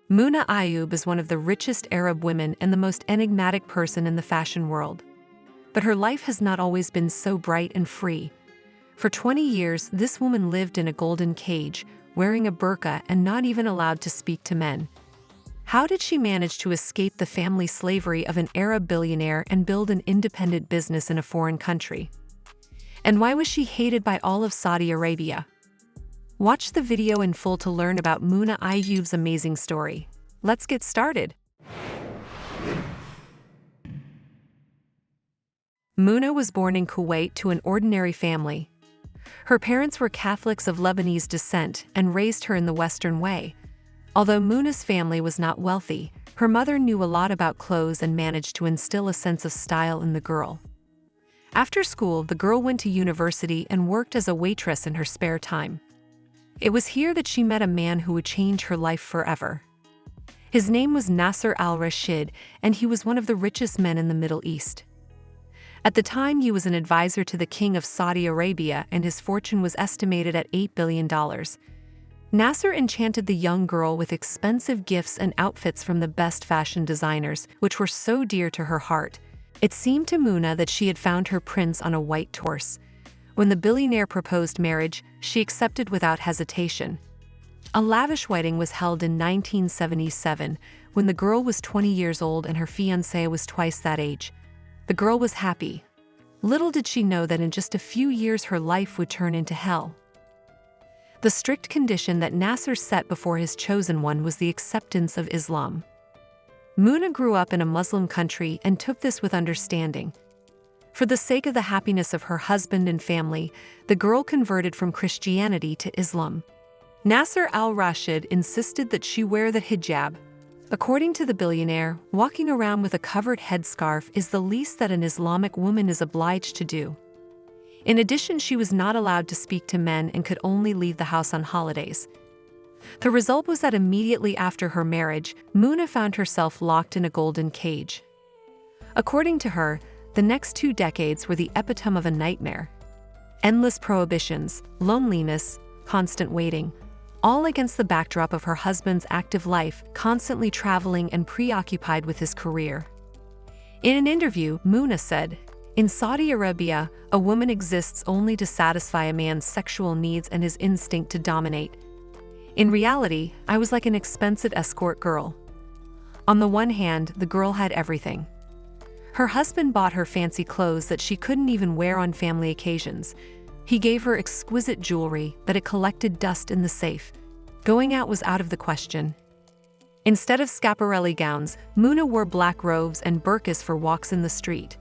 Mouna Ayoub is one of the richest Arab women and the most enigmatic person in the fashion world. But her life has not always been so bright and free. For 20 years, this woman lived in a golden cage, wearing a burqa and not even allowed to speak to men. How did she manage to escape the family slavery of an Arab billionaire and build an independent business in a foreign country? And why was she hated by all of Saudi Arabia? Watch the video in full to learn about Mouna Ayoub's amazing story. Let's get started. Mouna was born in Kuwait to an ordinary family. Her parents were Catholics of Lebanese descent and raised her in the Western way. Although Mouna's family was not wealthy, her mother knew a lot about clothes and managed to instill a sense of style in the girl. After school, the girl went to university and worked as a waitress in her spare time. It was here that she met a man who would change her life forever. His name was Nasser al-Rashid, and he was one of the richest men in the Middle East. At the time, he was an advisor to the king of Saudi Arabia, and his fortune was estimated at $8 billion. Nasser enchanted the young girl with expensive gifts and outfits from the best fashion designers, which were so dear to her heart. It seemed to Mouna that she had found her prince on a white horse. When the billionaire proposed marriage, she accepted without hesitation. A lavish wedding was held in 1977, when the girl was 20 years old and her fiancé was twice that age. The girl was happy. Little did she know that in just a few years her life would turn into hell. The strict condition that Nasser set before his chosen one was the acceptance of Islam. Mouna grew up in a Muslim country and took this with understanding. For the sake of the happiness of her husband and family, the girl converted from Christianity to Islam. Nasser al-Rashid insisted that she wear the hijab. According to the billionaire, walking around with a covered headscarf is the least that an Islamic woman is obliged to do. In addition, she was not allowed to speak to men and could only leave the house on holidays. The result was that immediately after her marriage, Mouna found herself locked in a golden cage. According to her, the next 2 decades were the epitome of a nightmare. Endless prohibitions, loneliness, constant waiting, all against the backdrop of her husband's active life, constantly traveling and preoccupied with his career. In an interview, Mouna said, "In Saudi Arabia, a woman exists only to satisfy a man's sexual needs and his instinct to dominate. In reality, I was like an expensive escort girl. On the one hand, the girl had everything. Her husband bought her fancy clothes that she couldn't even wear on family occasions. He gave her exquisite jewelry, but it collected dust in the safe. Going out was out of the question. Instead of Schiaparelli gowns, Mouna wore black robes and burqas for walks in the street.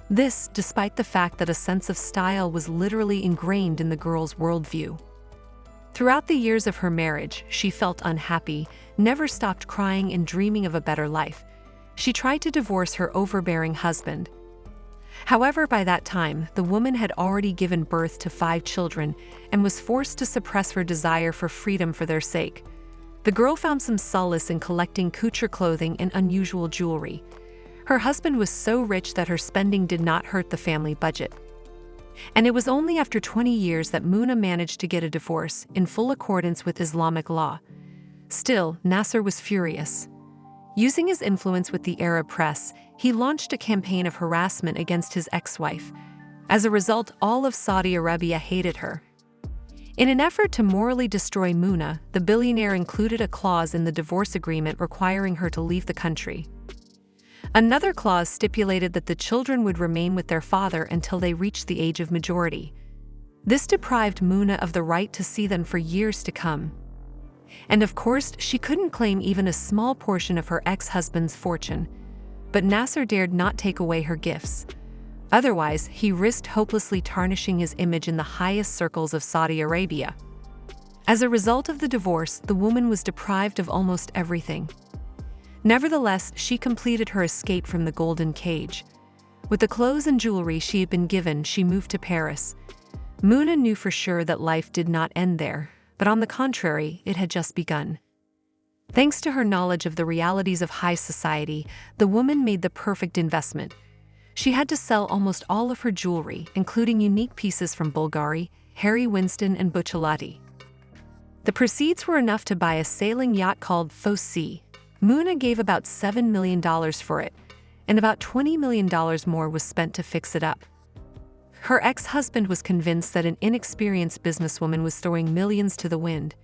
This, despite the fact that a sense of style was literally ingrained in the girl's worldview. Throughout the years of her marriage, she felt unhappy, never stopped crying and dreaming of a better life. She tried to divorce her overbearing husband. However, by that time, the woman had already given birth to 5 children and was forced to suppress her desire for freedom for their sake. The girl found some solace in collecting couture clothing and unusual jewelry. Her husband was so rich that her spending did not hurt the family budget. And it was only after 20 years that Mouna managed to get a divorce in full accordance with Islamic law. Still, Nasser was furious. Using his influence with the Arab press, he launched a campaign of harassment against his ex-wife. As a result, all of Saudi Arabia hated her. In an effort to morally destroy Mouna, the billionaire included a clause in the divorce agreement requiring her to leave the country. Another clause stipulated that the children would remain with their father until they reached the age of majority. This deprived Mouna of the right to see them for years to come. And of course, she couldn't claim even a small portion of her ex-husband's fortune. But Nasser dared not take away her gifts. Otherwise, he risked hopelessly tarnishing his image in the highest circles of Saudi Arabia. As a result of the divorce, the woman was deprived of almost everything. Nevertheless, she completed her escape from the golden cage. With the clothes and jewelry she had been given, she moved to Paris. Mouna knew for sure that life did not end there, but on the contrary, it had just begun. Thanks to her knowledge of the realities of high society, the woman made the perfect investment. She had to sell almost all of her jewelry, including unique pieces from Bulgari, Harry Winston, and Buccellati. The proceeds were enough to buy a sailing yacht called Fosse. Mouna gave about $7 million for it, and about $20 million more was spent to fix it up. Her ex-husband was convinced that an inexperienced businesswoman was throwing millions to the wind.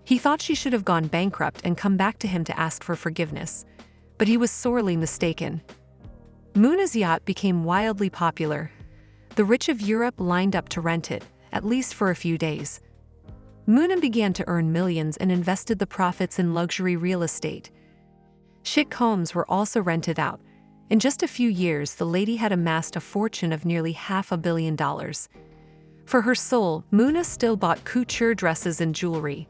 He thought she should have gone bankrupt and come back to him to ask for forgiveness, but he was sorely mistaken. Mouna's yacht became wildly popular. The rich of Europe lined up to rent it, at least for a few days. Mouna began to earn millions and invested the profits in luxury real estate. Chic homes were also rented out. In just a few years, the lady had amassed a fortune of nearly $500 million. For her soul, Mouna still bought couture dresses and jewelry.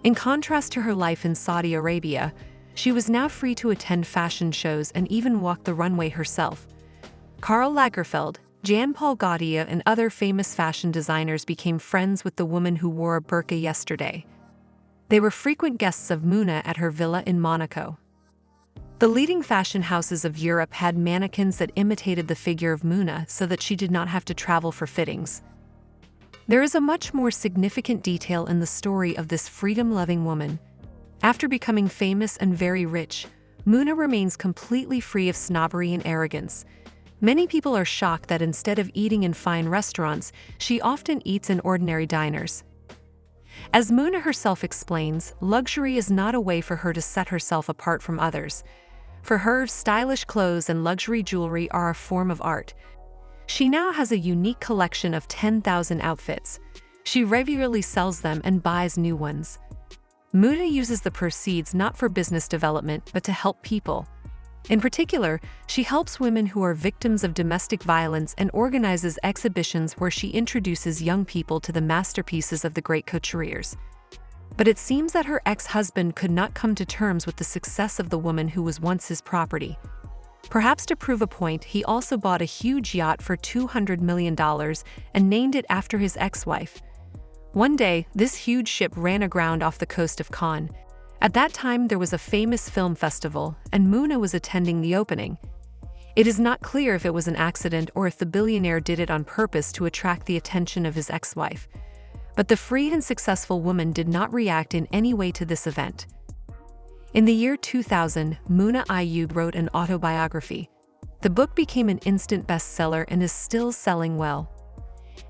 In contrast to her life in Saudi Arabia, she was now free to attend fashion shows and even walk the runway herself. Karl Lagerfeld, Jean-Paul Gaultier, and other famous fashion designers became friends with the woman who wore a burqa yesterday. They were frequent guests of Mouna at her villa in Monaco. The leading fashion houses of Europe had mannequins that imitated the figure of Mouna so that she did not have to travel for fittings. There is a much more significant detail in the story of this freedom-loving woman. After becoming famous and very rich, Mouna remains completely free of snobbery and arrogance. Many people are shocked that instead of eating in fine restaurants, she often eats in ordinary diners. As Mouna herself explains, luxury is not a way for her to set herself apart from others. For her, stylish clothes and luxury jewelry are a form of art. She now has a unique collection of 10,000 outfits. She regularly sells them and buys new ones. Mouna uses the proceeds not for business development but to help people. In particular, she helps women who are victims of domestic violence and organizes exhibitions where she introduces young people to the masterpieces of the great couturiers. But it seems that her ex-husband could not come to terms with the success of the woman who was once his property. Perhaps to prove a point, he also bought a huge yacht for $200 million and named it after his ex-wife. One day, this huge ship ran aground off the coast of Cannes. At that time, there was a famous film festival, and Mouna was attending the opening. It is not clear if it was an accident or if the billionaire did it on purpose to attract the attention of his ex-wife. But the free and successful woman did not react in any way to this event. In the year 2000, Mouna Ayoub wrote an autobiography. The book became an instant bestseller and is still selling well.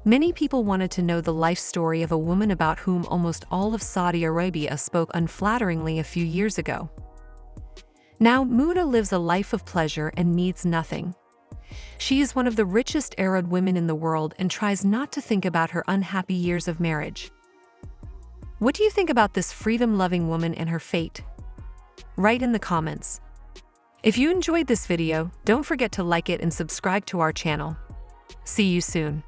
Many people wanted to know the life story of a woman about whom almost all of Saudi Arabia spoke unflatteringly a few years ago. Now, Mouna lives a life of pleasure and needs nothing. She is one of the richest Arab women in the world and tries not to think about her unhappy years of marriage. What do you think about this freedom-loving woman and her fate? Write in the comments. If you enjoyed this video, don't forget to like it and subscribe to our channel. See you soon.